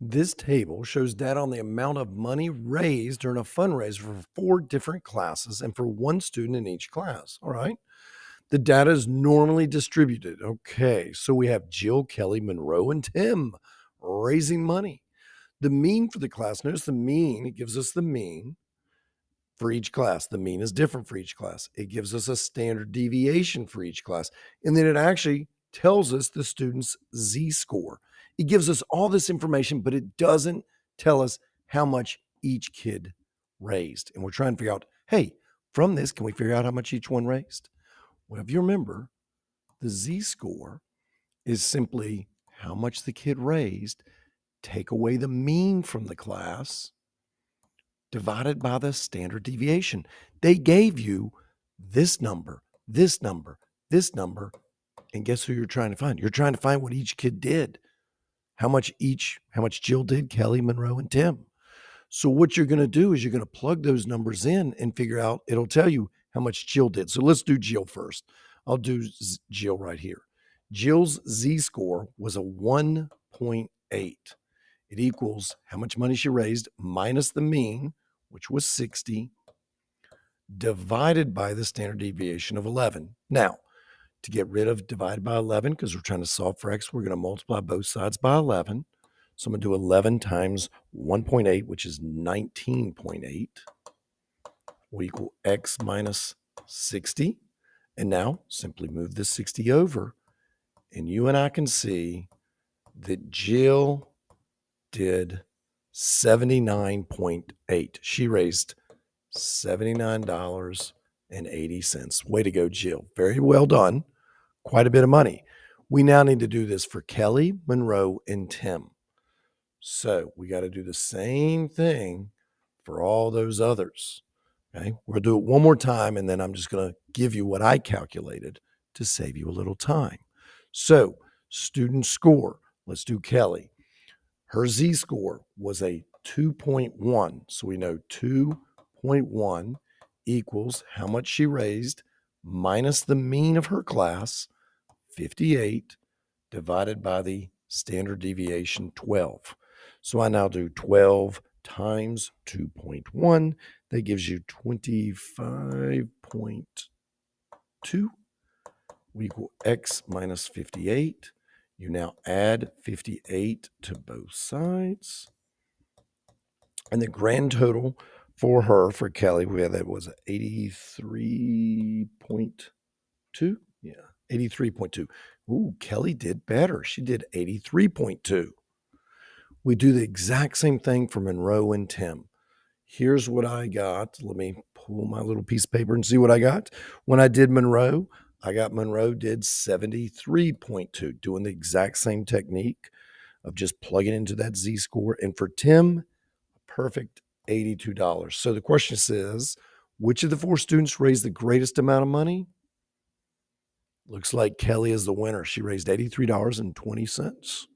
This table shows data on the amount of money raised during a fundraiser for four different classes and for one student in each class. All right. The data is normally distributed. Okay. So we have Jill, Kelly, Monroe, and Tim raising money. The mean for the class, notice the mean, it gives us the mean for each class. The mean is different for each class. It gives us a standard deviation for each class. And then it actually tells us the student's Z score. It gives us all this information, but it doesn't tell us how much each kid raised. And we're trying to figure out, hey, from this, can we figure out how much each one raised? Well, if you remember, the Z score is simply how much the kid raised, take away the mean from the class, divided by the standard deviation. They gave you this number, this number, this number, and guess who you're trying to find? You're trying to find what each kid did, how much Jill did, Kelly, Monroe, and Tim. So what you're going to do is you're going to plug those numbers in and figure out, it'll tell you how much Jill did. So let's do Jill first. I'll do Jill right here. Jill's Z score was a 1.8. It equals how much money she raised minus the mean, which was 60, divided by the standard deviation of 11. Now, to get rid of divided by 11, because we're trying to solve for x, we're going to multiply both sides by 11. So I'm going to do 11 times 1.8, which is 19.8, will equal x minus 60. And now simply move this 60 over, and you and I can see that Jill did 79.8. She raised $79.80. Way to go, Jill. Very well done. Quite a bit of money. We now need to do this for Kelly, Monroe, and Tim. So we got to do the same thing for all those others. Okay. We'll do it one more time, and then I'm just going to give you what I calculated to save you a little time. So, student score. Let's do Kelly. Her Z score was a 2.1. So we know 2.1 equals how much she raised minus the mean of her class, 58, divided by the standard deviation, 12. So I now do 12 times 2.1. That gives you 25.2. We equal x minus 58. You now add 58 to both sides. And the grand total for her, for Kelly, we had that was 83.2. Yeah, 83.2. Ooh, Kelly did better. She did 83.2. We do the exact same thing for Monroe and Tim. Here's what I got. Let me pull my little piece of paper and see what I got. When I did Monroe, I got Monroe did 73.2, doing the exact same technique of just plugging into that Z score. And for Tim, perfect $82. So the question says, which of the four students raised the greatest amount of money? Looks like Kelly is the winner. She raised $83.20.